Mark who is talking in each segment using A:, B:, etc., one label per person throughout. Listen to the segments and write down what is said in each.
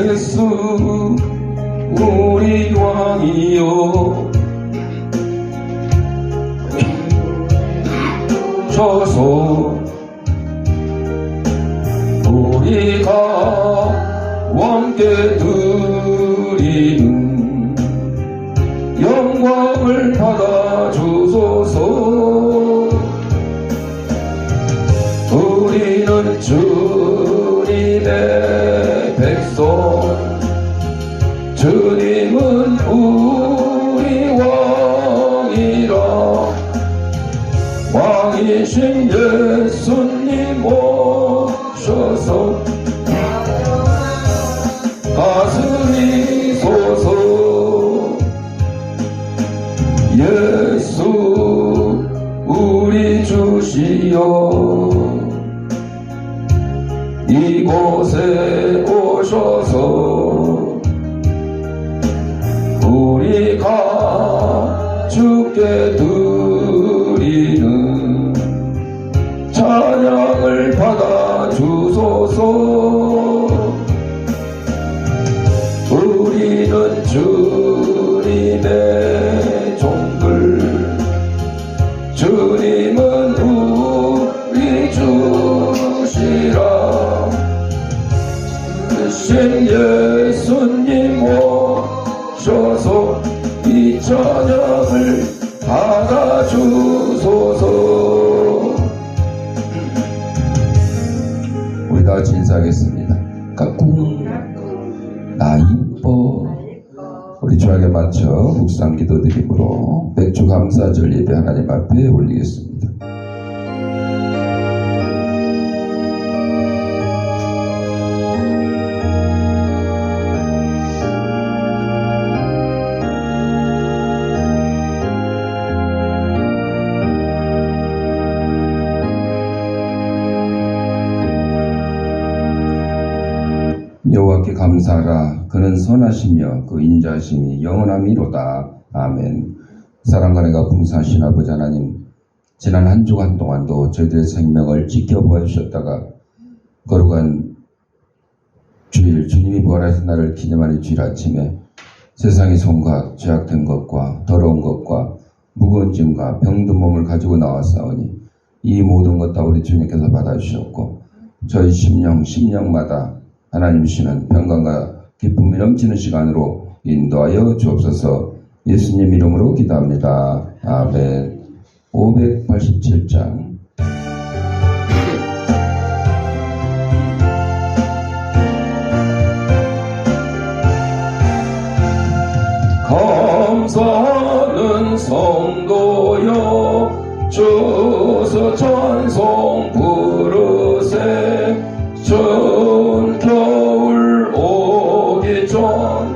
A: 예수 우리 왕이여 저서 우리가 왕께 드리는 영광을 받아 주소서. 우리는 주님의 백성, 주님은 우리 왕이라. 왕이신 예수님 오셔서 다스리소서. 예수 우리 주시여 이곳에 오셔서 우리가 주께 드리는 찬양을 받아 주소서. 우리는 주님의 종들, 주님은 우리 주시라. 신 예수님 오셔서 이 찬양을 받아 주소서. 우리 다 같이 인사하겠습니다. 까꿍 나 이뻐. 우리 주에게 맞춰 묵상 기도드림으로 맥주 감사절 예배 하나님 앞에 올리겠습니다. 여호와께 감사하라. 그는 선하시며 그 인자하심이 영원함이로다. 아멘. 사랑과 내가 풍성하신 아버지 하나님, 지난 한 주간 동안도 저희들의 생명을 지켜보아 주셨다가 거룩한 주일, 주님이 부활하신 날을 기념하는 주일 아침에 세상의 손과 죄악된 것과 더러운 것과 무거운 짐과 병든 몸을 가지고 나왔사오니 이 모든 것 다 우리 주님께서 받아주셨고 저희 심령마다 하나님 주시는 평강과 기쁨이 넘치는 시간으로 인도하여 주옵소서. 예수님 이름으로 기도합니다. 아멘. 587장 감사하는 성도여 주서 찬송 부르세. 전 겨울 오기 전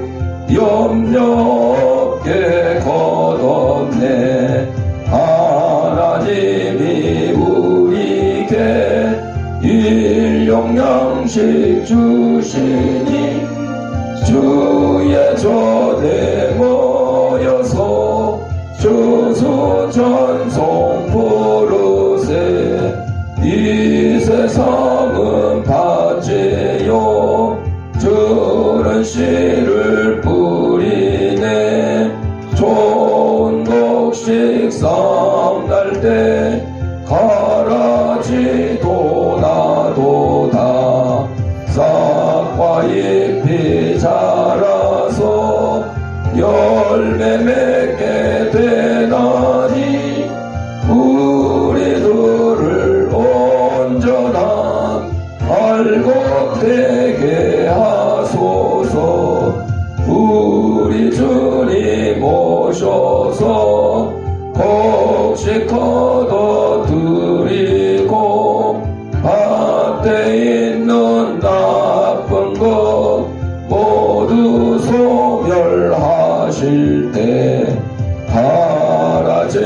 A: 염려게 걷었네. 하나님이 우리에게 일용양식 주시니 주의 전에 모여서 주수 찬송 부르세. 이 세상은 파죄요 주는 씨를 뿌리네. 좋은 곡식 쌈날 때 가라지도 나도다. 싹과 잎이 자라서 열매 맺게 되나니 우리들을 온전한 알곡 되게 하소서. 우리 주님 오셔서 곡식 거둬 드리고 밭에 있는 나쁜 것 모두 소멸하실 때 가라지는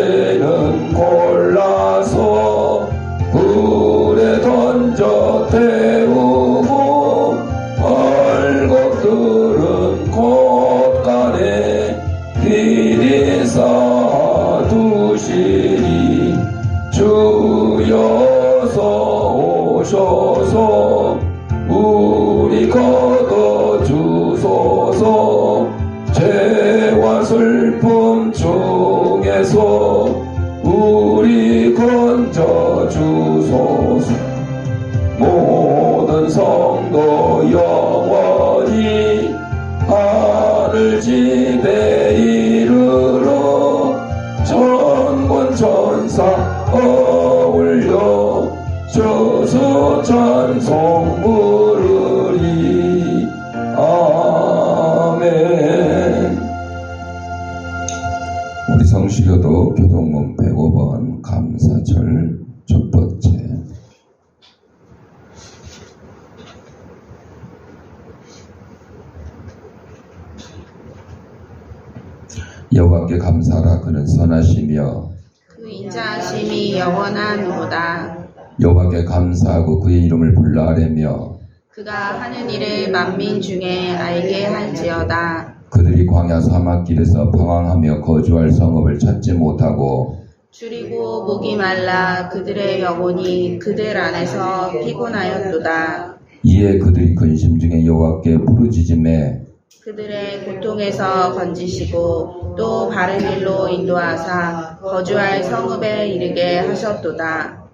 A: 골라서 불에 던져 태우고 얼곡들은 곳간에 길이 쌓아두시니 주여서 오셔서 우리 거둬 주 주소서. 죄와 슬픔 중에서 우리 건져 주소서. 모든 성도 영원히 하늘 집에 이르러 천군 천사 어울려 주소 찬송 부르리. 아멘. 우리 성시교도 교동문 105번 감사절 첫 번째. 여호와께 감사하라. 그는 선하시며
B: 그 인자하심이 영원하노라.
A: 여호와께 감사하고 그의 이름을 불러하려며
B: 그가 하는 일을 만민 중에 알게 할지어다.
A: 그들이 광야 사막길에서 방황하며 거주할 성읍을 찾지 못하고
B: 줄이고 목이 말라 그들의 영혼이 그들 안에서 피곤하였도다.
A: 이에 그들이 근심 중에 여호와께 부르짖음에
B: 그들의 고통에서 건지시고 또 바른 일로 인도하사 거주할 성읍에 이르게 하셨도다.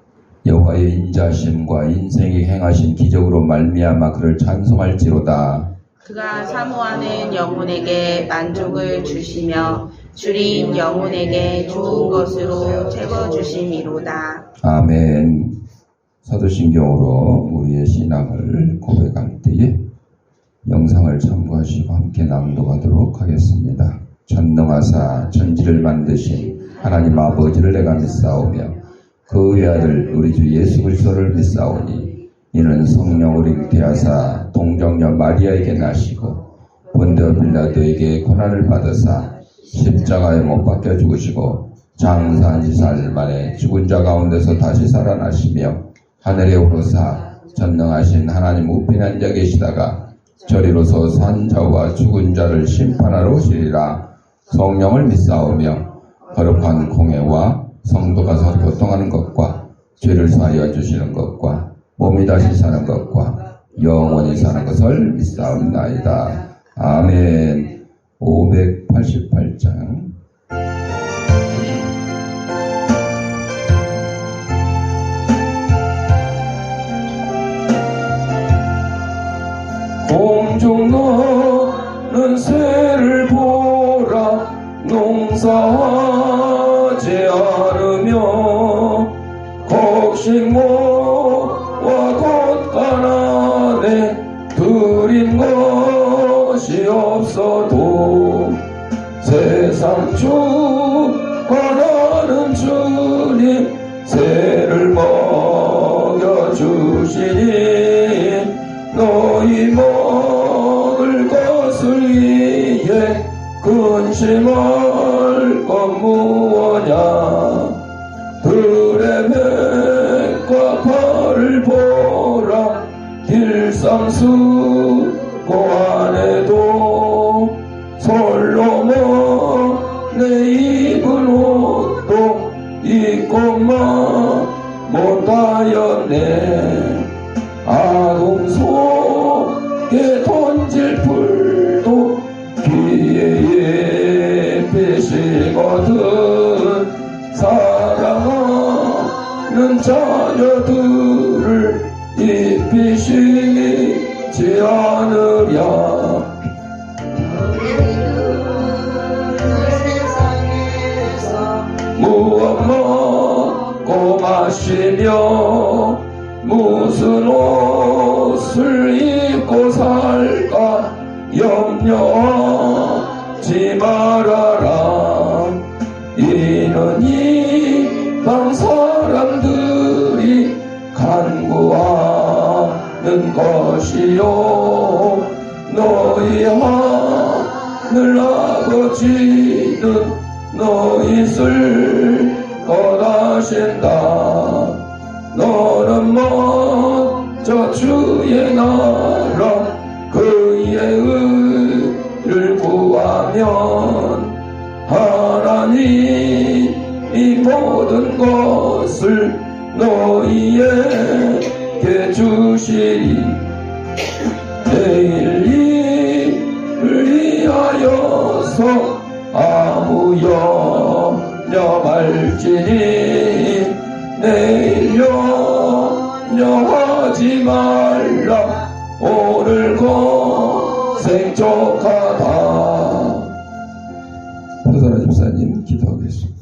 A: 여호와의 인자심과 인생이 행하신 기적으로 말미암아 그를 찬송할지로다.
B: 그가 사모하는 영혼에게 만족을 주시며 줄인 영혼에게 좋은 것으로 채워주심이로다.
A: 아멘. 사도신경으로 우리의 신앙을 고백할 때에 영상을 참고하시고 함께 낭독하도록 하겠습니다. 전능하사 천지를 만드신 하나님 아버지를 내가 믿사오며 그 외아들 우리 주 예수 그리스도를 믿사오니 이는 성령을 잉태하사 동정녀 마리아에게 나시고 본디오 빌라도에게 고난을 받으사 십자가에 못 박혀 죽으시고 장사한 지 사흘 만에 죽은 자 가운데서 다시 살아나시며 하늘에 오르사 전능하신 하나님 우편에 앉아 계시다가 저리로서 산 자와 죽은 자를 심판하러 오시리라. 성령을 믿사오며 거룩한 공회와 성도가 서로 교통하는 것과 죄를 사하여 주시는 것과 몸이 다시 사는 것과 영원히 사는 것을 믿사옵나이다. 아멘. 588장. 공중 너는 새를 보라. 농사하지 않으며 곡식모와 겉간 안에 들인 것이 없어도 세상 주관하는 주님 새를 먹여주시니 너희 먹을 것을 위해 근심할 것 무엇냐. 들의 백과 발을 보라. 길상수고 안에도 솔로몬의 입은 옷도 입고만 못하였네. 아궁 속에 던질 풀도 기회에 배시거든. 사랑하는 자녀들을 입히시지 않으랴. 무엇 먹고 마시며 무슨 옷을 입고 살까 염려하지 말아라. 이는 이 땅 사람들이 간구하는 것이요 너희 하늘 아버지는 너희 쓸 것하신다. 너는 먼저 주의 나라 그의 의를 구하면 하나님이 모든 것을 너희에게 주시리. 내일 이 주소서. 아무 염려말지니 내일 염려하지 말라. 오늘 고생 족하다. 표선아 집사님 기도하겠습니다.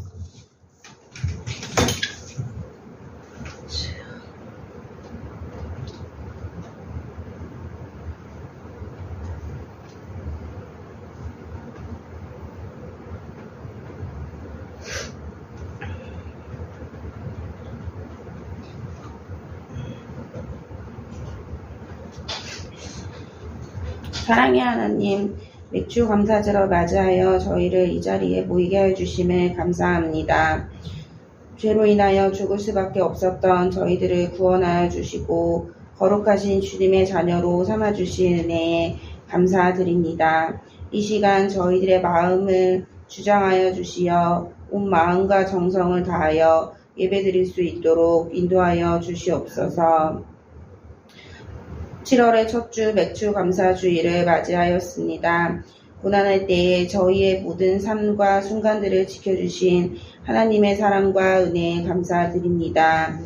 B: 사랑의 하나님, 맥주 감사절을 맞이하여 저희를 이 자리에 모이게 해주심을 감사합니다. 죄로 인하여 죽을 수밖에 없었던 저희들을 구원하여 주시고 거룩하신 주님의 자녀로 삼아주신 은혜에 감사드립니다. 이 시간 저희들의 마음을 주장하여 주시어 온 마음과 정성을 다하여 예배드릴 수 있도록 인도하여 주시옵소서. 7월의 첫 주 맥주 감사 주일을 맞이하였습니다. 고난할 때에 저희의 모든 삶과 순간들을 지켜주신 하나님의 사랑과 은혜에 감사드립니다.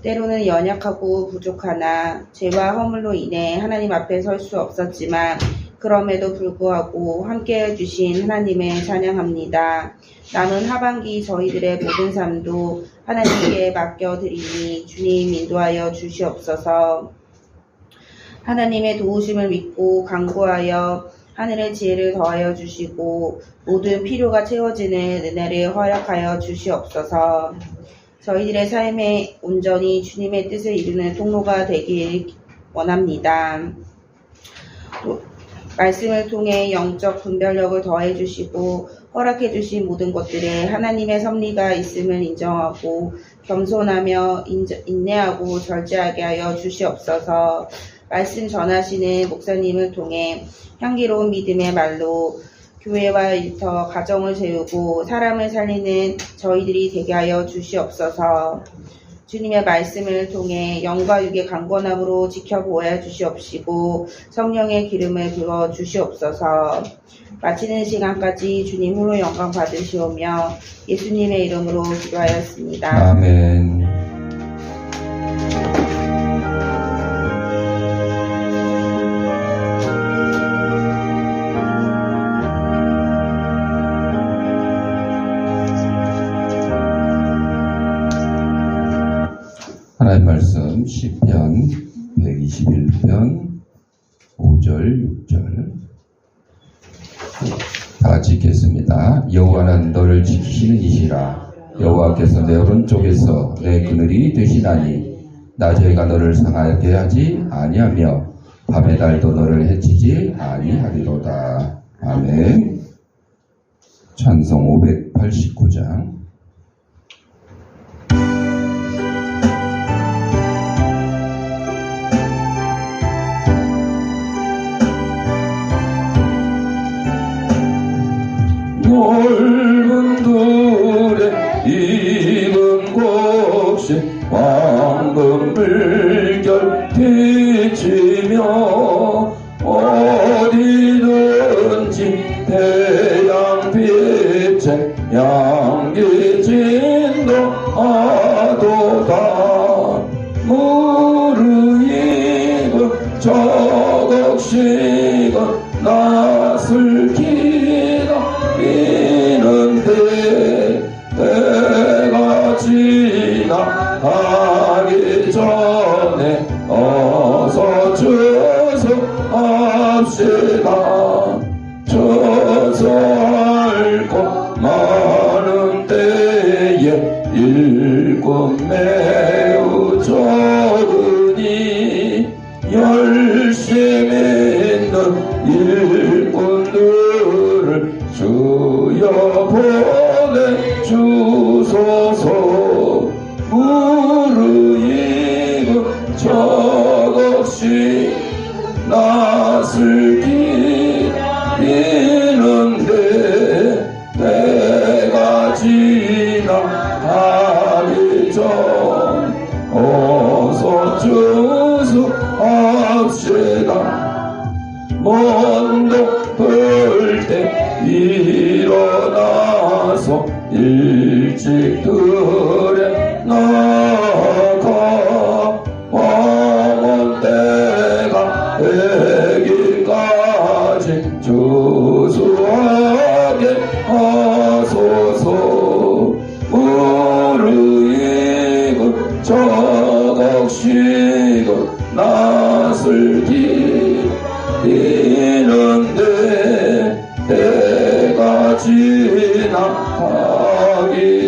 B: 때로는 연약하고 부족하나 죄와 허물로 인해 하나님 앞에 설 수 없었지만 그럼에도 불구하고 함께해 주신 하나님을 찬양합니다. 남은 하반기 저희들의 모든 삶도 하나님께 맡겨드리니 주님 인도하여 주시옵소서. 하나님의 도우심을 믿고 간구하여 하늘의 지혜를 더하여 주시고 모든 필요가 채워지는 은혜를 허락하여 주시옵소서. 저희들의 삶에 온전히 주님의 뜻을 이루는 통로가 되길 원합니다. 말씀을 통해 영적 분별력을 더해 주시고 허락해 주신 모든 것들에 하나님의 섭리가 있음을 인정하고 겸손하며 인내하고 절제하게 하여 주시옵소서. 말씀 전하시는 목사님을 통해 향기로운 믿음의 말로 교회와 일터, 가정을 세우고 사람을 살리는 저희들이 되게 하여 주시옵소서. 주님의 말씀을 통해 영과 육의 강건함으로 지켜보아 주시옵시고 성령의 기름을 부어 주시옵소서. 마치는 시간까지 주님 홀로 영광 받으시오며 예수님의 이름으로 기도하였습니다.
A: 아멘. 하나님 말씀 시편 121편 5절 6절 다 같이 읽겠습니다. 여호와는 너를 지키시는 이시라. 여호와께서 내 오른쪽에서 내 그늘이 되시나니 낮에가 너를 상하게 하지 아니하며 밤의 달도 너를 해치지 아니하리로다. 아멘. 찬송 589장. 넓은 들에 익은 곡식 황금 물결 비치며 어디든지 태양빛에 양기 진동하도다. 무르익은 저곡식은 낯을 기다리는데 때가 지나가기 전에 어서 주소합시다. 주소할 것 많은 때에 일꾼 매우 적으니 열심히 있는 일꾼들을 주여 보내주소서. 무르익은 저것이 낯을 기다리는데 때가 지나가기 전 어서 주소합시다. 먼 일찍들에 넣고 오면 때가 되기까지 주수하게 하소서. 무르익은 저곡시고 낯을 기리는데 때가 지나가기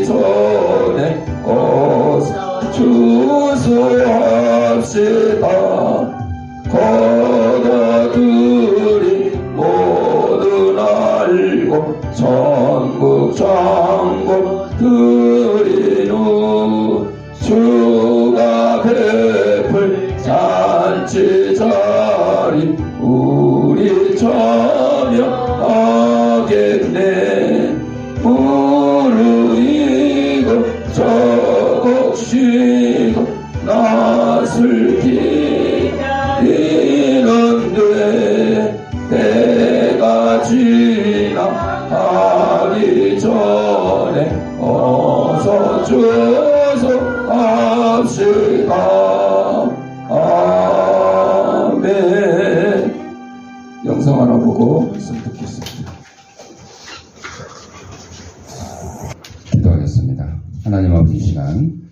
A: 전에 주수합시다. 거다들이 모두 알고 천국 창고 드리누 주가 베풀 잔치 자리 우리 참여하겠네. 무르익고 저곡시고 낯을 기리는데 때가 지나가기 전에 어서 주소합시다. 아멘. 영상 하나 보고 말씀 듣겠습니다. 기도하겠습니다. 하나님 아버지, 이 시간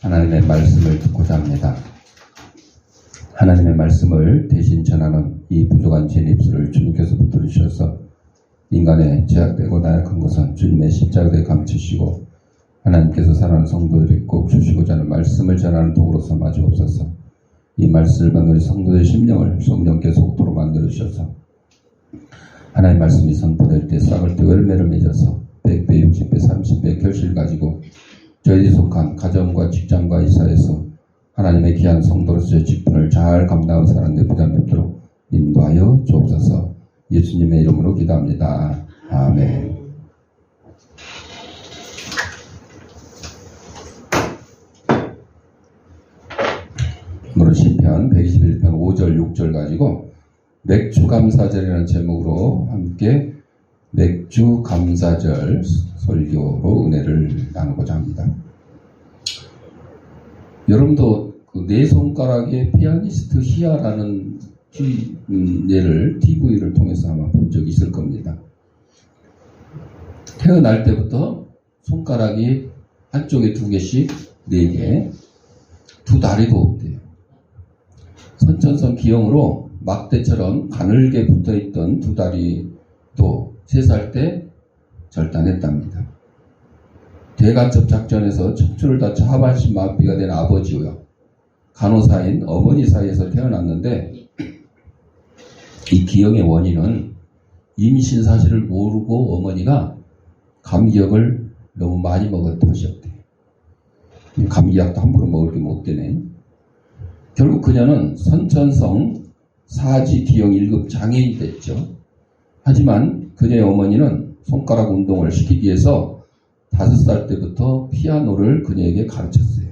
A: 하나님의 말씀을 듣고자 합니다. 하나님의 말씀을 대신 전하는 이 부족한 제 입술을 주님께서 붙들어 주셔서 인간의 제약되고 나약한 것은 주님의 십자가에 감추시고 하나님께서 사랑하는 성도들이 꼭 주시고자 하는 말씀을 전하는 도구로서 마주옵소서. 이 말씀을 받는 우리 성도의 심령을 성령께 속도로 만들어 주셔서 하나님의 말씀이 선포될 때 싹을 때 열매를 맺어서 100배, 60배, 30배 결실을 가지고 저희들이 속한 가정과 직장과 이사에서 하나님의 귀한 성도로서의 직분을 잘 감당하고 살아가는 부담이 없도록 인도하여 주옵소서. 예수님의 이름으로 기도합니다. 아멘. 오늘 시편 121편 5절 6절 가지고 맥주감사절이라는 제목으로 함께 맥주감사절 설교로 은혜를 나누고자 합니다. 여러분도 그 네 손가락의 피아니스트 히아라는 예를 TV를 통해서 아마 본 적이 있을 겁니다. 태어날 때부터 손가락이 한쪽에 2개씩 4개, 2다리도 없대요. 선천성 기형으로 막대처럼 가늘게 붙어있던 2다리도 3살 때 절단했답니다. 대간첩 작전에서 척추를 다쳐 하반신 마비가 된 아버지요, 간호사인 어머니 사이에서 태어났는데 이 기형의 원인은 임신 사실을 모르고 어머니가 감기약을 너무 많이 먹은 탓이었대요. 감기약도 함부로 먹을 게 못 되네. 결국 그녀는 선천성 사지 기형 1급 장애인이 됐죠. 하지만 그녀의 어머니는 손가락 운동을 시키기 위해서 5살 때부터 피아노를 그녀에게 가르쳤어요.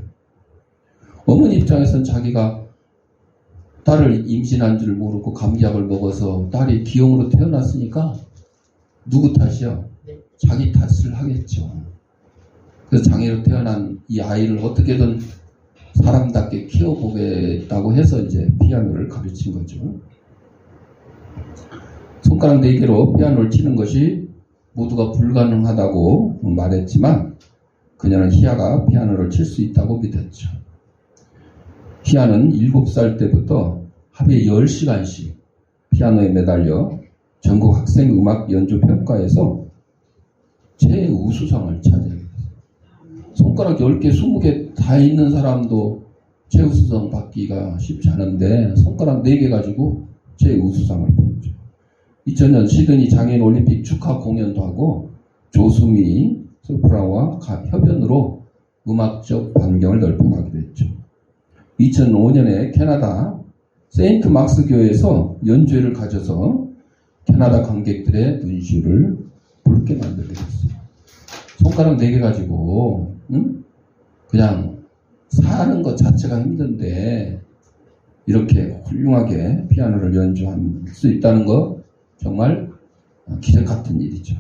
A: 어머니 입장에서는 자기가 딸을 임신한 줄 모르고 감기약을 먹어서 딸이 기형으로 태어났으니까 누구 탓이요? 자기 탓을 하겠죠. 그래서 장애로 태어난 이 아이를 어떻게든 사람답게 키워보겠다고 해서 이제 피아노를 가르친 거죠. 손가락 4개로 피아노를 치는 것이 모두가 불가능하다고 말했지만 그녀는 희아가 피아노를 칠 수 있다고 믿었죠. 희아는 7살 때부터 하루에 10시간씩 피아노에 매달려 전국 학생 음악 연주 평가에서 최우수상을 차지했어요. 손가락 10개, 20개 다 있는 사람도 최우수상 받기가 쉽지 않은데 손가락 4개 가지고 최우수상을 받았죠. 2000년 시드니 장애인 올림픽 축하 공연도 하고 조수미 소프라노와 협연으로 음악적 반경을 넓혀가기도 했죠. 2005년에 캐나다 세인트 막스 교회에서 연주회를 가져서 캐나다 관객들의 눈시울을 붉게 만들게 됐어요. 손가락 4개 가지고 그냥 사는 것 자체가 힘든데 이렇게 훌륭하게 피아노를 연주할 수 있다는 거 정말 기적 같은 일이죠.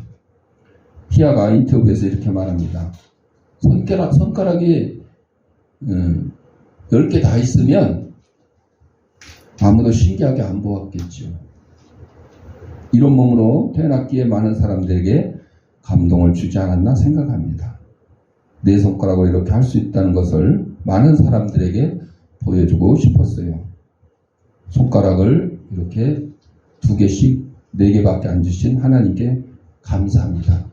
A: 희아가 인터뷰에서 이렇게 말합니다. 손가락이 10개 다 있으면 아무도 신기하게 안 보았겠죠. 이런 몸으로 태어났기에 많은 사람들에게 감동을 주지 않았나 생각합니다. 네 손가락으로 이렇게 할 수 있다는 것을 많은 사람들에게 보여주고 싶었어요. 손가락을 이렇게 2개씩 4개밖에 안 주신 하나님께 감사합니다.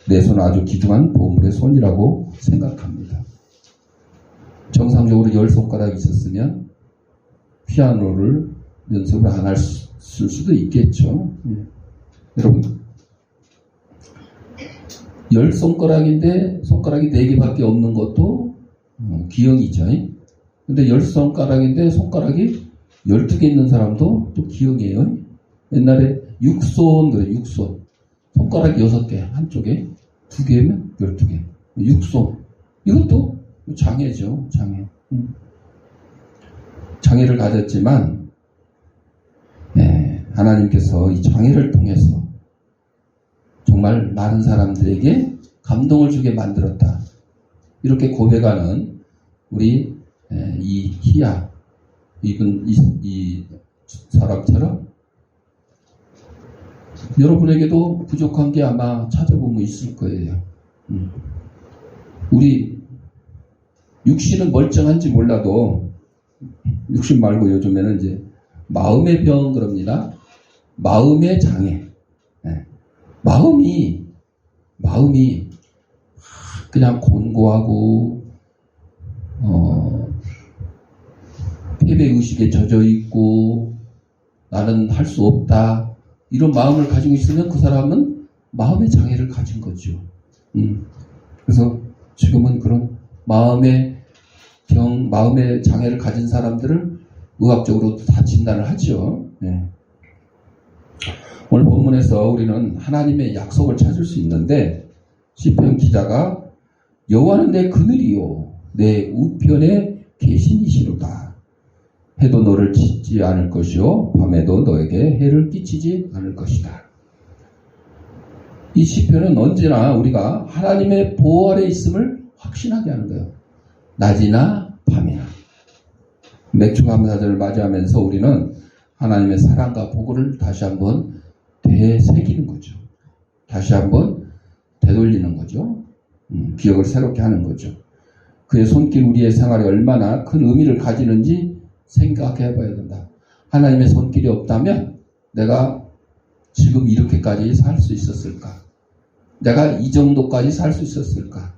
A: 내 손은 아주 귀중한 보물의 손이라고 생각합니다. 정상적으로 10손가락이 있었으면 피아노를 연습을 안 할 수도 있겠죠. 여러분, 10손가락인데 손가락이 4개밖에 없는 것도 기형이죠. 근데 10손가락인데 손가락이 12개 있는 사람도 또 기형이에요. 옛날에 육손 그래, 육손. 손가락 6개 한쪽에 2개면 12개. 육손. 이것도 장애죠. 장애. 장애를 가졌지만 하나님께서 이 장애를 통해서 정말 많은 사람들에게 감동을 주게 만들었다. 이렇게 고백하는 우리 이 희야 이 사람처럼 여러분에게도 부족한 게 아마 찾아보면 있을 거예요. 우리 육신은 멀쩡한지 몰라도 육신 말고 요즘에는 이제 마음의 병 그럽니다. 마음의 장애. 마음이 그냥 곤고하고 패배의식에 젖어 있고 나는 할 수 없다 이런 마음을 가지고 있으면 그 사람은 마음의 장애를 가진 거죠. 그래서 지금은 그런 마음의 병, 마음의 장애를 가진 사람들을 의학적으로 다 진단을 하죠. 오늘 본문에서 우리는 하나님의 약속을 찾을 수 있는데 시편 기자가 여호와는 내 그늘이요 내 우편에 계시니시로다. 해도 너를 치지 않을 것이요 밤에도 너에게 해를 끼치지 않을 것이다. 이 시편은 언제나 우리가 하나님의 보호 아래 있음을 확신하게 하는 거예요. 낮이나 밤이나. 맥주감사절을 맞이하면서 우리는 하나님의 사랑과 보고를 다시 한번 되새기는 거죠. 다시 한번 되돌리는 거죠. 기억을 새롭게 하는 거죠. 그의 손길 우리의 생활에 얼마나 큰 의미를 가지는지 생각해 봐야 된다. 하나님의 손길이 없다면 내가 지금 이렇게까지 살 수 있었을까? 내가 이 정도까지 살 수 있었을까?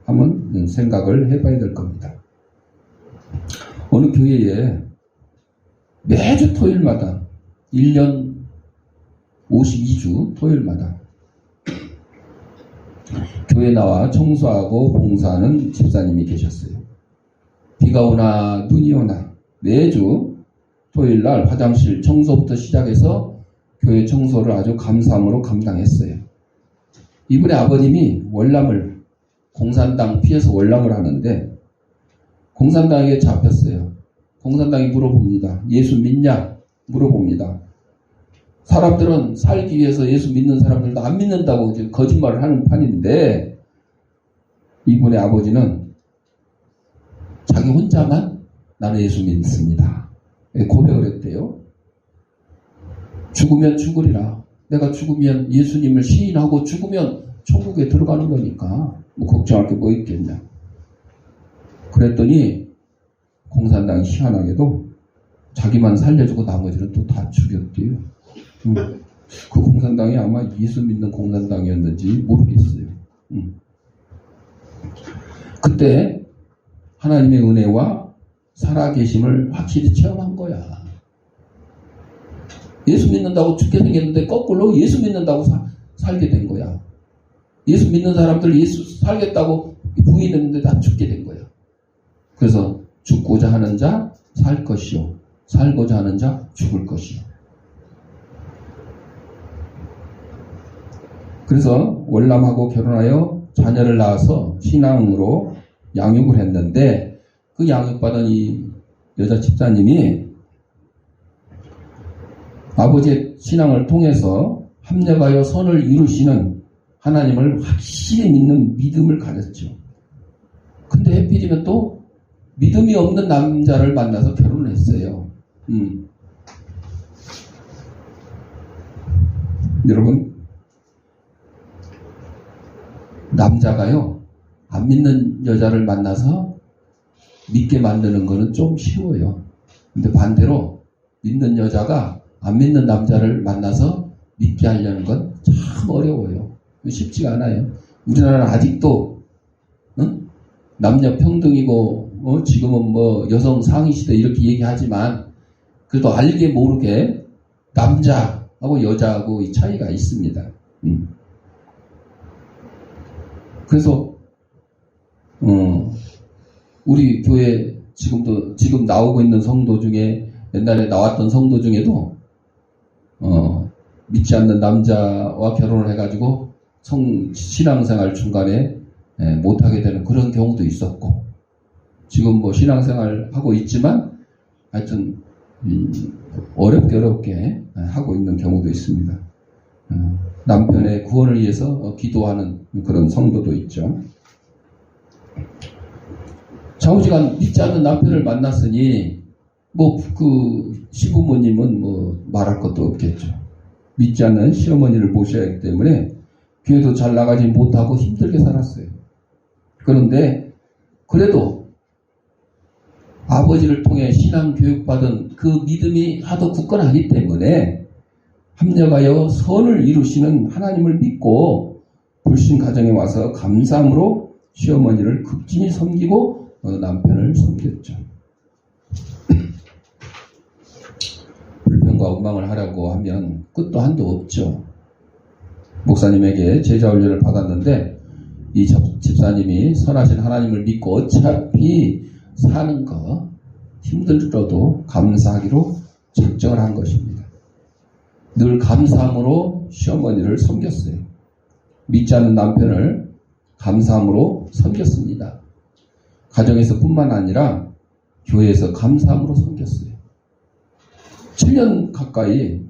A: 한번 생각을 해봐야 될 겁니다. 어느 교회에 매주 토요일마다 1년 52주 토요일마다 교회 나와 청소하고 봉사하는 집사님이 계셨어요. 비가 오나 눈이 오나 매주 토요일날 화장실 청소부터 시작해서 교회 청소를 아주 감사함으로 감당했어요. 이분의 아버님이 월남을 공산당 피해서 월남을 하는데 공산당에게 잡혔어요. 공산당이 물어봅니다. 예수 믿냐? 물어봅니다. 사람들은 살기 위해서 예수 믿는 사람들도 안 믿는다고 이제 거짓말을 하는 판인데 이분의 아버지는 자기 혼자만 나는 예수 믿습니다. 고백을 했대요. 죽으면 죽으리라. 내가 죽으면 예수님을 시인하고 죽으면 천국에 들어가는 거니까 뭐 걱정할 게 뭐 있겠냐. 그랬더니 공산당이 희한하게도 자기만 살려주고 나머지는 또 다 죽였대요. 그 공산당이 아마 예수 믿는 공산당이었는지 모르겠어요. 그때 하나님의 은혜와 살아계심을 확실히 체험한 거야. 예수 믿는다고 죽게 생겼는데 거꾸로 예수 믿는다고 살게 된 거야. 예수 믿는 사람들 예수 살겠다고 부인했는데 다 죽게 된 거야. 그래서 죽고자 하는 자 살 것이요 살고자 하는 자 죽을 것이요. 그래서 월남하고 결혼하여 자녀를 낳아서 신앙으로 양육을 했는데 그 양육받은 이 여자 집사님이 아버지의 신앙을 통해서 합력하여 선을 이루시는 하나님을 확실히 믿는 믿음을 가졌죠.
C: 근데 해필이면 또 믿음이 없는 남자를 만나서 결혼을 했어요. 여러분, 남자가요, 안 믿는 여자를 만나서 믿게 만드는 거는 좀 쉬워요. 근데 반대로 믿는 여자가 안 믿는 남자를 만나서 믿게 하려는 건 참 어려워요. 쉽지가 않아요. 우리나라는 아직도 남녀 평등이고 지금은 뭐 여성 상위 시대 이렇게 얘기하지만 그래도 알게 모르게 남자하고 여자하고 이 차이가 있습니다. 그래서 우리 교회 지금 나오고 있는 성도 중에 옛날에 나왔던 성도 중에도 믿지 않는 남자와 결혼을 해가지고 신앙생활 중간에 못하게 되는 그런 경우도 있었고, 지금 뭐 신앙생활 하고 있지만 하여튼 어렵게 하고 있는 경우도 있습니다. 남편의 구원을 위해서 기도하는 그런 성도도 있죠. 좌우지간 믿지 않는 남편을 만났으니 뭐 그 시부모님은 뭐 말할 것도 없겠죠. 믿지 않는 시어머니를 모셔야 하기 때문에 교회도 잘 나가지 못하고 힘들게 살았어요. 그런데 그래도 아버지를 통해 신앙 교육받은 그 믿음이 하도 굳건하기 때문에 합력하여 선을 이루시는 하나님을 믿고 불신 가정에 와서 감사함으로 시어머니를 극진히 섬기고 남편을 섬겼죠. 불평과 원망을 하려고 하면 끝도 한도 없죠. 목사님에게 제자 훈련을 받았는데 이 집사님이 선하신 하나님을 믿고 어차피 사는 거 힘들어도 감사하기로 작정을 한 것입니다. 늘 감사함으로 시어머니를 섬겼어요. 믿지 않는 남편을 감사함으로 섬겼습니다. 가정에서 뿐만 아니라 교회에서 감사함으로 섬겼어요. 7년 가까이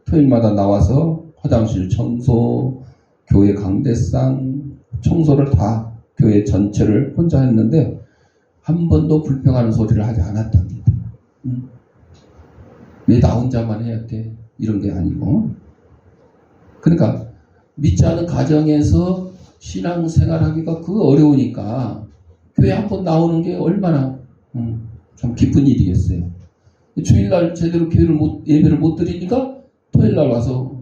C: 토요일마다 나와서 화장실 청소, 교회 강대상 청소를 다 교회 전체를 혼자 했는데 한 번도 불평하는 소리를 하지 않았답니다. 왜 나 혼자만 해야 돼? 이런 게 아니고. 그러니까 믿지 않은 가정에서 신앙생활하기가 그거 어려우니까 교회 한 번 나오는 게 얼마나 참 기쁜 일이겠어요. 주일날 제대로 예배를 못 드리니까 토요일날 와서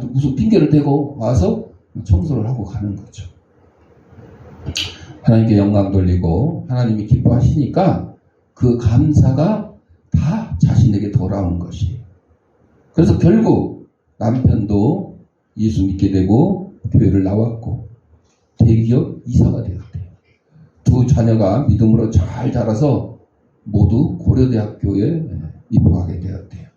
C: 또 무슨 핑계를 대고 와서 청소를 하고 가는 거죠. 하나님께 영광 돌리고 하나님이 기뻐하시니까 그 감사가 다 자신에게 돌아오는 것이에요. 그래서 결국 남편도 예수 믿게 되고 교회를 나왔고 대기업 이사가 되었대요. 두 자녀가 믿음으로 잘 자라서 모두 고려대학교에 입학하게 되었대요.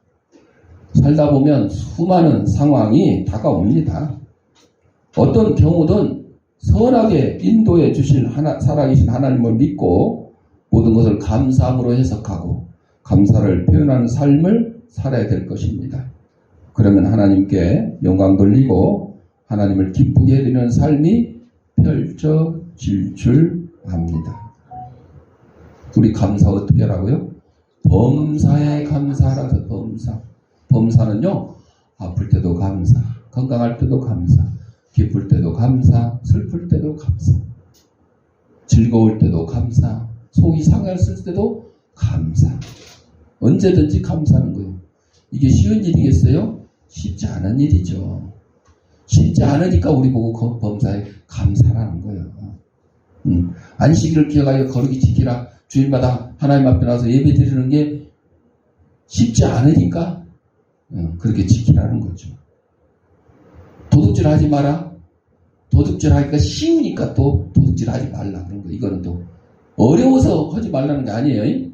C: 살다 보면 수많은 상황이 다가옵니다. 어떤 경우든 선하게 인도해 주신 살아계신 하나님을 믿고 모든 것을 감사함으로 해석하고 감사를 표현하는 삶을 살아야 될 것입니다. 그러면 하나님께 영광 돌리고 하나님을 기쁘게 해드리는 삶이 펼쳐질 줄 압니다. 우리 감사 어떻게 하라고요? 범사에 감사하라서 범사. 범사는요, 아플 때도 감사, 건강할 때도 감사, 기쁠 때도 감사, 슬플 때도 감사, 즐거울 때도 감사, 속이 상했을 때도 감사. 언제든지 감사하는 거예요. 이게 쉬운 일이겠어요? 쉽지 않은 일이죠. 쉽지 않으니까 우리 보고 범사에 감사라는 거예요. 안식일을 기억하여 거룩히 지키라. 주일마다 하나님 앞에 나와서 예배 드리는 게 쉽지 않으니까 그렇게 지키라는 거죠. 도둑질 하지 마라. 도둑질 하기가 쉬우니까 또 도둑질 하지 말라. 그런 거. 이거는 또 어려워서 하지 말라는 게 아니에요.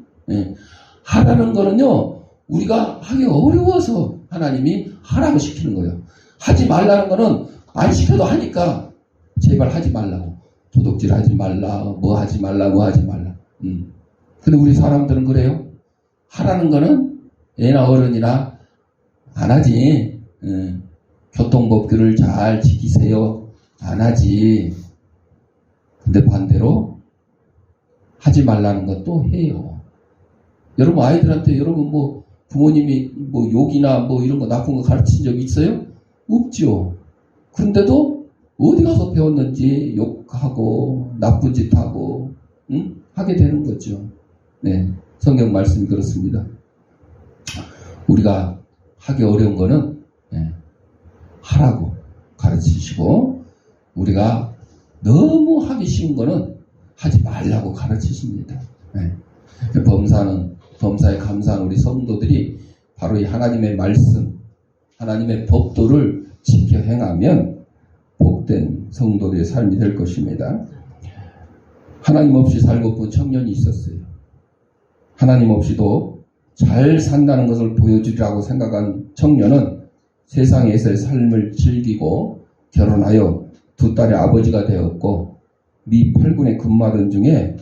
C: 하라는 거는요, 우리가 하기 어려워서 하나님이 하라고 시키는 거예요. 하지 말라는 거는 안 시켜도 하니까 제발 하지 말라고. 도둑질 하지 말라, 뭐 하지 말라, 뭐 하지 말라. 근데 우리 사람들은 그래요. 하라는 거는 애나 어른이나 안 하지. 교통법규를 잘 지키세요. 안 하지. 근데 반대로 하지 말라는 것도 해요. 여러분 아이들한테 여러분 뭐 부모님이 뭐 욕이나 뭐 이런 거 나쁜 거 가르친 적 있어요? 없죠. 그런데도 어디 가서 배웠는지 욕하고 나쁜 짓 하고 하게 되는 거죠. 네, 성경 말씀이 그렇습니다. 우리가 하기 어려운 거는 하라고 가르치시고 우리가 너무 하기 쉬운 거는 하지 말라고 가르치십니다. 범사에 감사한 우리 성도들이 바로 이 하나님의 말씀, 하나님의 법도를 지켜 행하면 복된 성도들의 삶이 될 것입니다. 하나님 없이 살고픈 청년이 있었어요. 하나님 없이도 잘 산다는 것을 보여주리라고 생각한 청년은 세상에서의 삶을 즐기고 결혼하여 두 딸의 아버지가 되었고 미 8군에 근무하던 중에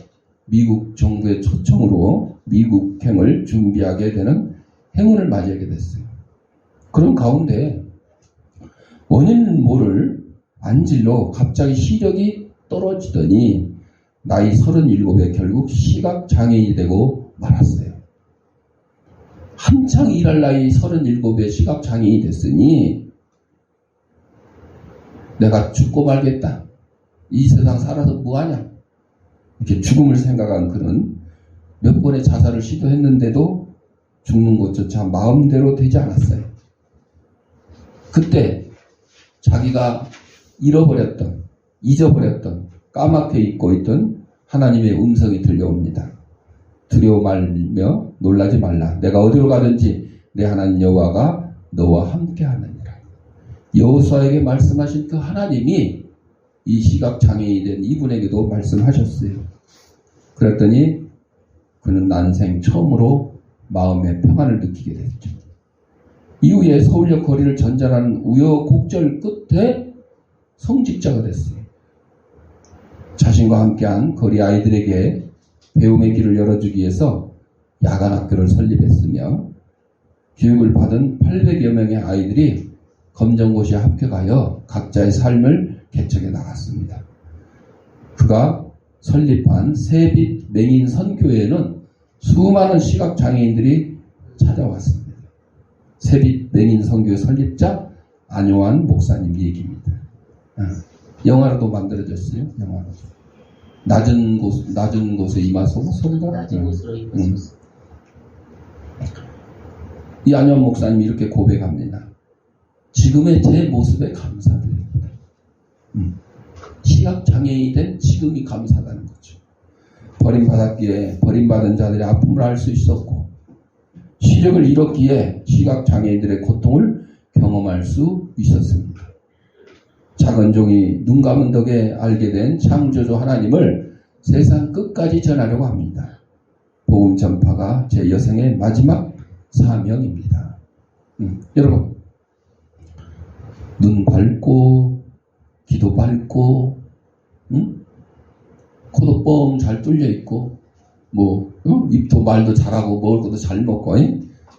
C: 미국 정부의 초청으로 미국행을 준비하게 되는 행운을 맞이하게 됐어요. 그런 가운데 원인은 모를 안질로 갑자기 시력이 떨어지더니 나이 37에 결국 시각장애인이 되고 말았어요. 한창 일할 나이 37에 시각장애인이 됐으니 내가 죽고 말겠다. 이 세상 살아서 뭐하냐. 이렇게 죽음을 생각한 그는 몇 번의 자살을 시도했는데도 죽는 것조차 마음대로 되지 않았어요. 그때 자기가 잊어버렸던 까맣게 잊고 있던 하나님의 음성이 들려옵니다. 두려워 말며 놀라지 말라. 내가 어디로 가든지 내 하나님 여호와가 너와 함께 하느니라. 여호수아에게 말씀하신 그 하나님이 이 시각장애인이 된 이분에게도 말씀하셨어요. 그랬더니 그는 난생 처음으로 마음의 평안을 느끼게 됐죠. 이후에 서울역 거리를 전전하는 우여곡절 끝에 성직자가 됐어요. 자신과 함께한 거리 아이들에게 배움의 길을 열어주기 위해서 야간 학교를 설립했으며 교육을 받은 800여 명의 아이들이 검정고시에 합격하여 각자의 삶을 개척해 나갔습니다. 그가 설립한 새빛 맹인 선교회에는 수많은 시각장애인들이 찾아왔습니다. 새빛 맹인 선교회 설립자 안요한 목사님 얘기입니다. 영화로도 만들어졌어요. 영화로. 낮은 곳에 임하소 소리가
D: 낮은 곳으로 임하소서.
C: 이 안요한 목사님이 이렇게 고백합니다. 지금의 제 모습에 감사드립니다. 시각장애인이 된 지금이 감사하다는 거죠. 버림받았기에 버림받은 자들의 아픔을 알 수 있었고 시력을 잃었기에 시각장애인들의 고통을 경험할 수 있었습니다. 작은 종이 눈 감은 덕에 알게 된 창조주 하나님을 세상 끝까지 전하려고 합니다. 복음 전파가 제 여생의 마지막 사명입니다. 여러분, 눈 밝고 귀도 밝고 코도 뻥 잘 뚫려 있고 입도 말도 잘하고 먹을 것도 잘 먹고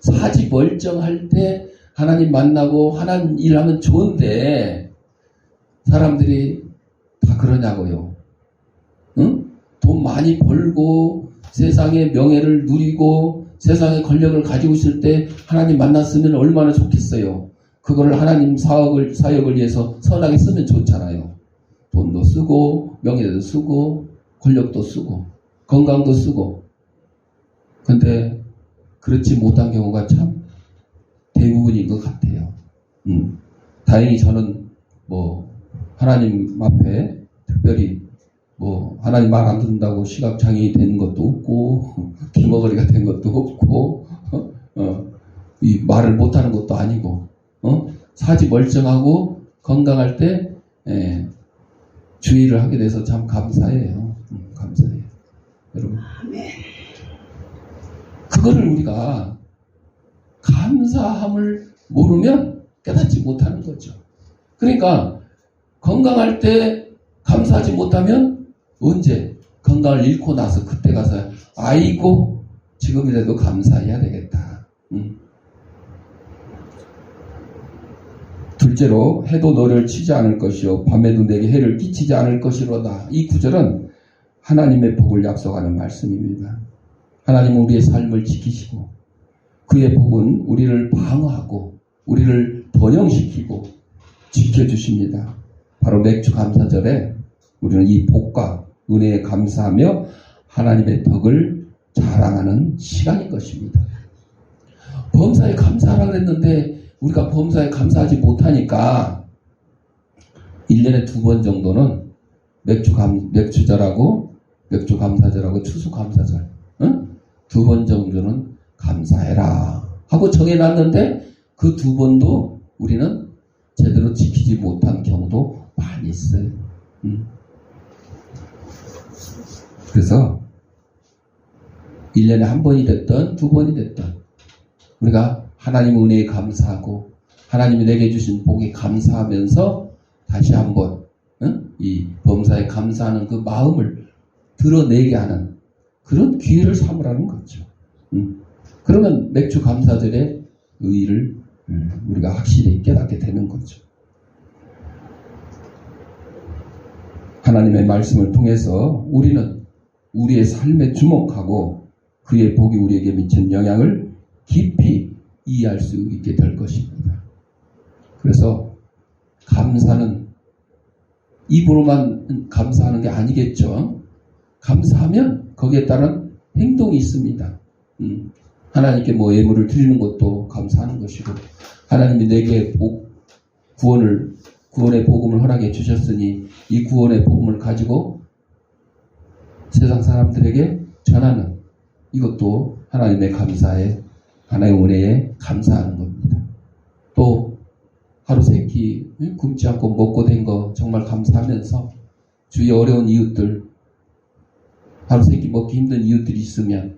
C: 사지 멀쩡할 때 하나님 만나고 하나님 일하면 좋은데 사람들이 다 그러냐고요. 돈 많이 벌고 세상의 명예를 누리고 세상의 권력을 가지고 있을 때 하나님 만났으면 얼마나 좋겠어요. 그걸 하나님 사역을 위해서 선하게 쓰면 좋잖아요. 돈도 쓰고 명예도 쓰고 권력도 쓰고 건강도 쓰고. 근데 그렇지 못한 경우가 참 대부분인 것 같아요. 다행히 저는 하나님 앞에 특별히 하나님 말 안 듣는다고 시각장애인이 된 것도 없고 귀머거리가 된 것도 없고 이 말을 못하는 것도 아니고 사지 멀쩡하고 건강할 때 주의를 하게 돼서 참 감사해요. 감사해요. 여러분. 그거를 우리가 감사함을 모르면 깨닫지 못하는 거죠. 그러니까 건강할 때 감사하지 못하면 언제 건강을 잃고 나서 그때 가서 아이고 지금이라도 감사해야 되겠다. 둘째로 해도 너를 치지 않을 것이요 밤에도 내게 해를 끼치지 않을 것이로다. 이 구절은 하나님의 복을 약속하는 말씀입니다. 하나님은 우리의 삶을 지키시고 그의 복은 우리를 방어하고 우리를 번영시키고 지켜주십니다. 바로 맥주 감사절에 우리는 이 복과 은혜에 감사하며 하나님의 덕을 자랑하는 시간인 것입니다. 범사에 감사하라고 했는데 우리가 범사에 감사하지 못하니까 1년에 2번 정도는 맥주절하고 맥주감사절하고 추수감사절 2번 정도는 감사해라 하고 정해놨는데 그 2번도 우리는 제대로 지키지 못한 경우도 많이 있어요. 그래서 1년에 1번이 됐든 2번이 됐든 우리가 하나님 은혜에 감사하고 하나님이 내게 주신 복에 감사하면서 다시 한번 이 범사에 감사하는 그 마음을 드러내게 하는 그런 기회를 삼으라는 거죠. 그러면 맥주 감사절의 의의를 우리가 확실히 깨닫게 되는 거죠. 하나님의 말씀을 통해서 우리는 우리의 삶에 주목하고 그의 복이 우리에게 미친 영향을 깊이 이해할 수 있게 될 것입니다. 그래서 감사는 입으로만 감사하는 게 아니겠죠. 감사하면 거기에 따른 행동이 있습니다. 하나님께 뭐 예물을 드리는 것도 감사하는 것이고 하나님이 내게 구원의 복음을 허락해 주셨으니 이 구원의 복음을 가지고 세상 사람들에게 전하는 이것도 하나님의 감사에 하나님의 은혜에 감사하는 겁니다. 또 하루 세끼 굶지 않고 먹고 된 거 정말 감사하면서 주위에 어려운 이웃들 하루 세끼 먹기 힘든 이웃들이 있으면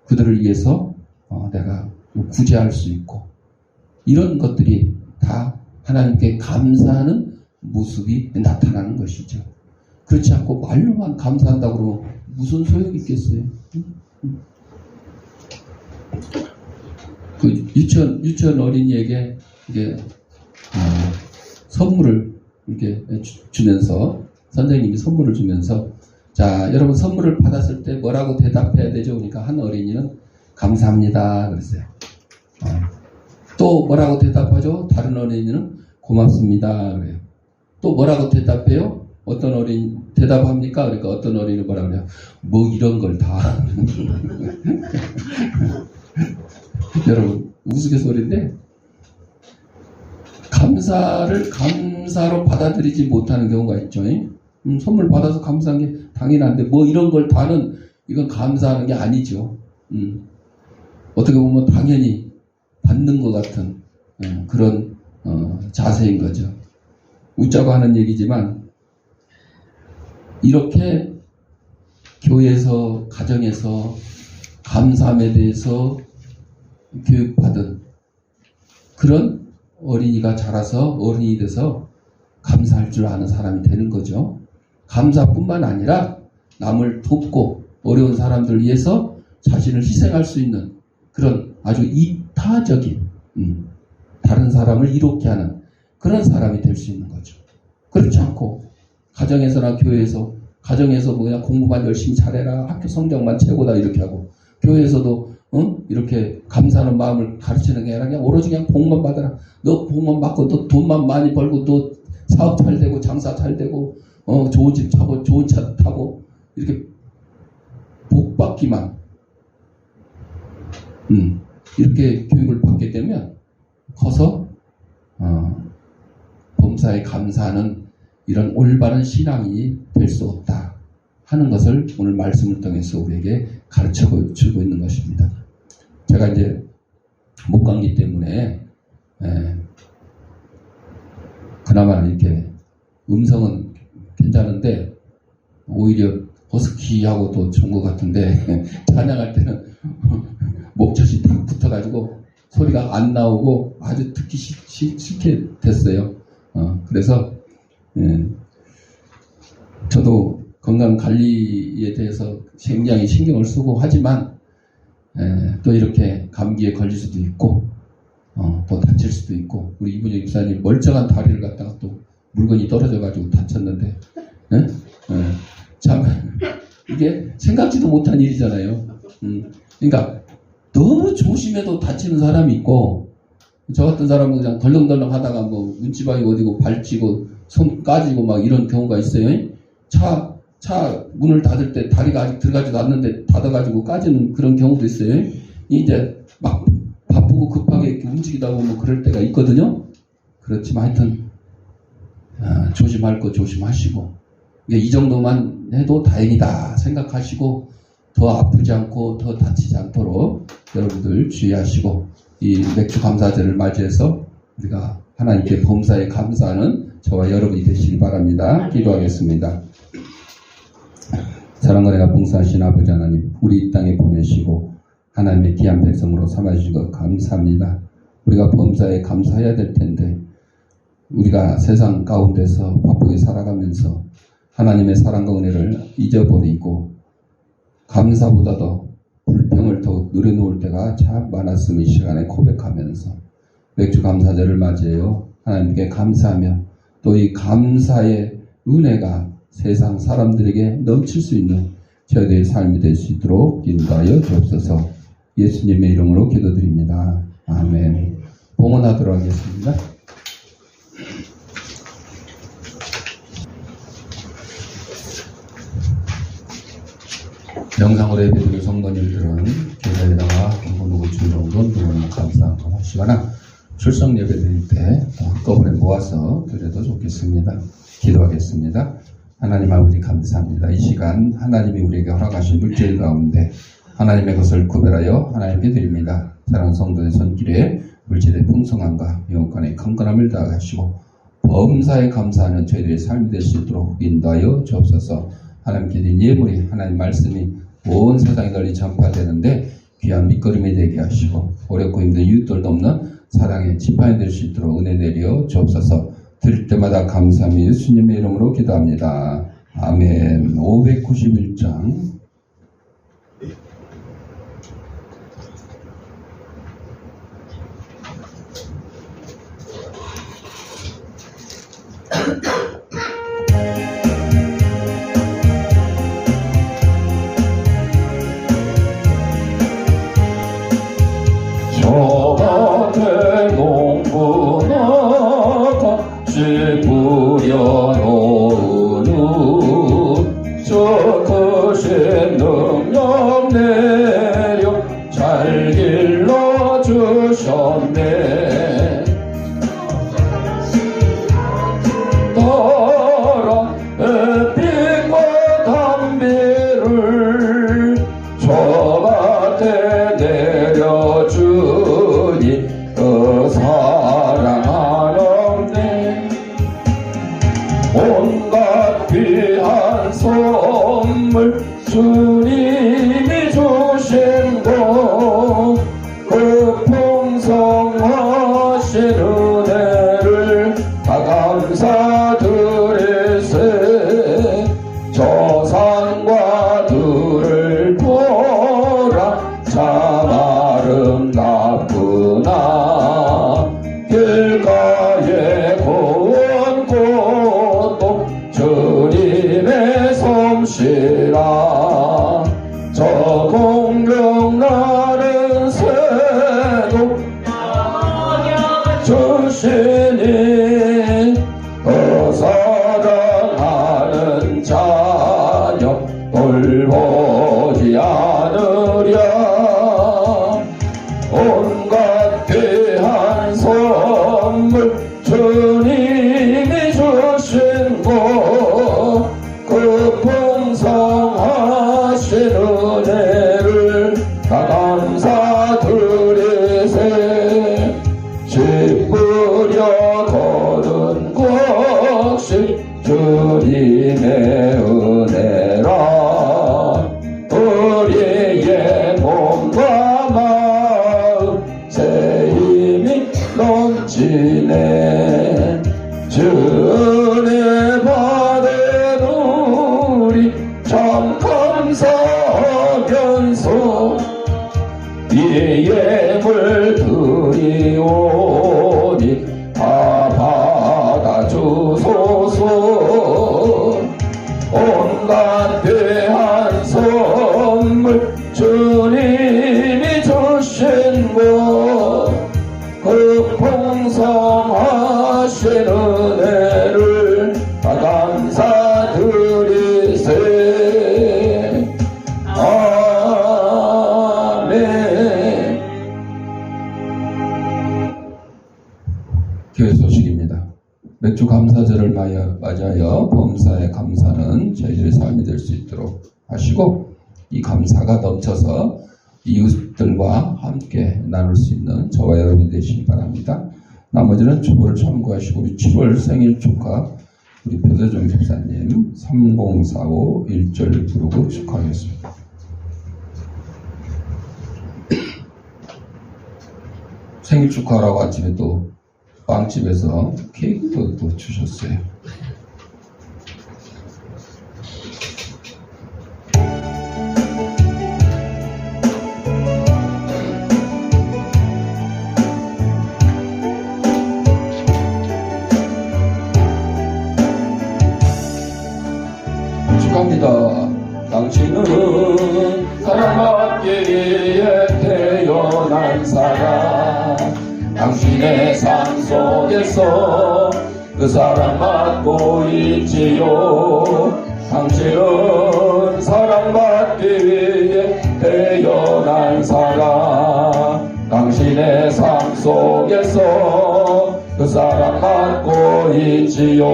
C: 그들을 위해서 내가 구제할 수 있고 이런 것들이 다 하나님께 감사하는 모습이 나타나는 것이죠. 그렇지 않고 말로만 감사한다고 그러면 무슨 소용이 있겠어요? 그 유치원 어린이에게 이게 선물을 이렇게 주면서 선생님이 선물을 주면서 자 여러분 선물을 받았을 때 뭐라고 대답해야 되죠? 그러니까 한 어린이는 감사합니다 그랬어요. 또 뭐라고 대답하죠? 다른 어린이는 고맙습니다 그래요. 또 뭐라고 대답해요? 어떤 어린이 대답합니까? 그러니까 어떤 어린이는 뭐라고 그래요? 뭐 이런 걸 다 여러분 우스갯소리인데 감사를 감사로 받아들이지 못하는 경우가 있죠. 선물 받아서 감사한 게 당연한데 뭐 이런 걸 다는 이건 감사하는 게 아니죠. 어떻게 보면 당연히 받는 것 같은 그런 자세인 거죠. 웃자고 하는 얘기지만 이렇게 교회에서 가정에서 감사함에 대해서 교육받은 그런 어린이가 자라서 어른이 돼서 감사할 줄 아는 사람이 되는 거죠. 감사뿐만 아니라 남을 돕고 어려운 사람들을 위해서 자신을 희생할 수 있는 그런 아주 이타적인 다른 사람을 이롭게 하는 그런 사람이 될 수 있는 거죠. 그렇지 않고 가정에서나 교회에서 가정에서 그냥 공부만 열심히 잘해라 학교 성적만 최고다 이렇게 하고 교회에서도 이렇게 감사하는 마음을 가르치는 게 아니라 그냥 오로지 그냥 복만 받아라. 너 복만 받고 너 돈만 많이 벌고 너 사업 잘 되고 장사 잘 되고 좋은 집 사고 좋은 차 타고 이렇게 복 받기만 이렇게 교육을 받게 되면 커서 범사에 감사하는 이런 올바른 신앙이 될 수 없다 하는 것을 오늘 말씀을 통해서 우리에게 가르쳐 주고 있는 것입니다. 제가 이제 목감기 때문에 그나마 이렇게 음성은 괜찮은데 오히려 허스키하고 또 좋은 것 같은데 찬양할 때는 목젖이 딱 붙어가지고 소리가 안 나오고 아주 듣기 싫게 됐어요. 그래서 저도 건강 관리에 대해서 굉장히 신경을 쓰고 하지만 또 이렇게 감기에 걸릴 수도 있고 또 다칠 수도 있고 우리 이분희 집사님 멀쩡한 다리를 갖다가 또 물건이 떨어져가지고 다쳤는데 참 이게 생각지도 못한 일이잖아요. 그러니까 너무 조심해도 다치는 사람이 있고, 저 같은 사람은 그냥 덜렁덜렁 하다가 뭐 문지방이 어디고 발치고 손 까지고 막 이런 경우가 있어요. 차 문을 닫을 때 다리가 아직 들어가지도 않는데 닫아가지고 까지는 그런 경우도 있어요. 이제 막 바쁘고 급하게 이렇게 움직이다 보면 그럴 때가 있거든요. 그렇지만 하여튼 조심할 거 조심하시고, 이 정도만 해도 다행이다 생각하시고, 더 아프지 않고 더 다치지 않도록 여러분들 주의하시고, 이 맥주 감사제를 맞이해서 우리가 하나님께 범사에 감사하는 저와 여러분이 되시길 바랍니다. 기도하겠습니다. 사랑과 은혜가 풍성하신 아버지 하나님, 우리 이 땅에 보내시고 하나님의 귀한 백성으로 삼아주시고 감사합니다. 우리가 범사에 감사해야 될 텐데, 우리가 세상 가운데서 바쁘게 살아가면서 하나님의 사랑과 은혜를 잊어버리고 감사보다도 불평을 더욱 누려놓을 때가 참 많았음을 이 시간에 고백하면서 맥주 감사제를 맞이해요 하나님께 감사하며, 또 이 감사의 은혜가 세상 사람들에게 넘칠 수 있는 저희들의 삶이 될 수 있도록 인도하여 주옵소서. 예수님의 이름으로 기도드립니다. 아멘. 봉헌하도록 하겠습니다. 영상으로 예배드릴 성도님들은 교회에다가 누구 준 정도 누구는 감사한 거 하시거나 출석 예배 드릴 때 한꺼번에 모아서 드려도 좋겠습니다. 기도하겠습니다. 하나님 아버지 감사합니다. 이 시간 하나님이 우리에게 허락하신 물질 가운데 하나님의 것을 구별하여 하나님께 드립니다. 사랑하는 성도의 손길에 물질의 풍성함과 영혼간의 강건함을 다하시고 범사에 감사하는 저희들의 삶이 될 수 있도록 인도하여 주옵소서. 하나님께 드린 예물이 하나님 말씀이 온 세상에 널리 전파되는데 귀한 밑거름이 되게 하시고 어렵고 힘든 이웃들도 없는 사랑의 지팡이 될 수 있도록 은혜 내려 주옵소서. 드릴 때마다 감사하며 예수님의 이름으로 기도합니다. 아멘. 591장
A: 저밭에 농부나 같이 뿌려놓은 저 크신 능력 내려 잘 길러주셨네. 따라 빛과 담비를 저밭에 내려주니 그 사랑하는데 온갖 귀한 선물 주님이 주신 것, 그 풍성하신 은혜를 다 감사드리세. 저 산과 들을 보라 참 아름답구나. 길가에 고운 꽃도 주님의 솜씨라. 저 공룡 나는 새도 주시니 그 사랑하는 자녀 돌보지 않으랴. 온갖 귀한 선물 주님이 주신 것, 그 풍성하신 은혜를 다 감사드리세. 씨 뿌려 거둔 곡식 주님의 은혜라. 우리의 몸과 마음 새 힘이 넘치네. 주 은혜 받은 우리 참 감사하면서 이 예물 드리오니 다 받아주소서. 온갖 귀한
C: 감사절을 맞이하여 범사에 감사는 저희들의 삶이 될 수 있도록 하시고, 이 감사가 넘쳐서 이웃들과 함께 나눌 수 있는 저와 여러분이 되시기 바랍니다. 나머지는 주보를 참고하시고 우리 7월 생일 축하 우리 표대종 집사님 3045 1절 부르고 축하하겠습니다. 생일 축하라고 아침에 또 빵집에서 케이크도 또 주셨어요. 축하합니다. 당신은 사랑받기 위해 태어난 사람, 당신의 삶 속에서 그 사랑받고 있지요. 당신은 사랑받기 위해 태어난 사람, 당신의 삶 속에서 그 사랑받고 있지요.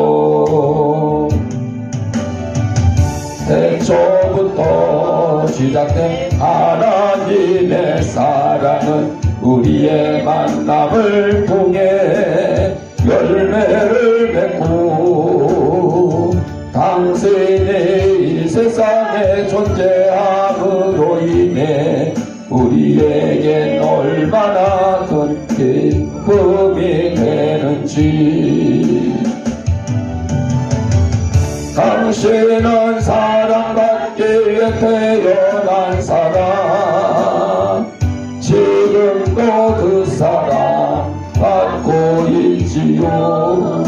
C: 태초부터 시작된 하나님의 사랑은 우리의 만남을 통해 열매를 맺고 당신이 이 세상에 존재함으로 인해 우리에겐 얼마나 큰 기쁨이 되는지. 당신은 사랑받기 위해 태어난 사람, 지금도 그 사랑 받고 있지요.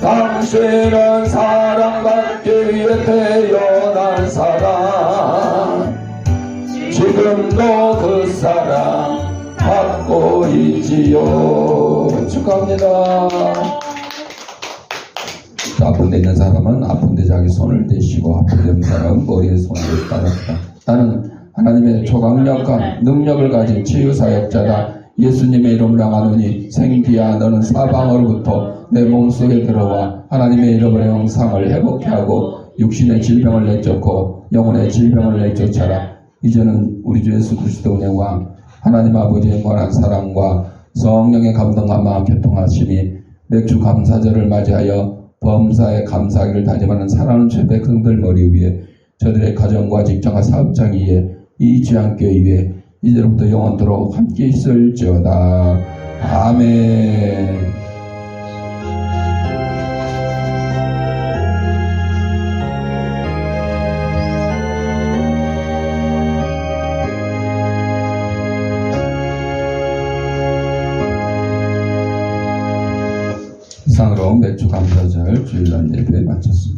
C: 당신은 사랑받기 위해 태어난 사람, 지금도 그 사랑 받고 있지요. 축하합니다. 아픈 데 있는 사람은 아픈 데 자기 손을 대시고, 아픈 데 있는 사람은 머리에 손을 따랐다. 나는 하나님의 초강력한 능력을 가진 치유사역자다. 예수님의 이름으로 나가노니 생기야 너는 사방으로부터 내 몸속에 들어와 하나님의 이름으로 영상을 회복케 하고 육신의 질병을 내쫓고 영혼의 질병을 내쫓아라. 이제는 우리 주 예수 그리스도 은혜와 하나님 아버지의 무한한 사랑과 성령의 감동감화 교통하심이 맥주 감사절을 맞이하여 범사에 감사하기를 다짐하는 사랑하는 주의 백성들 머리 위에, 저들의 가정과 직장과 사업장 위에, 이 지향교회 위에 이제로부터 영원토록 함께 있을지어다. 아멘. 이상으로 맥주 감사절 주일날 예배 마쳤습니다.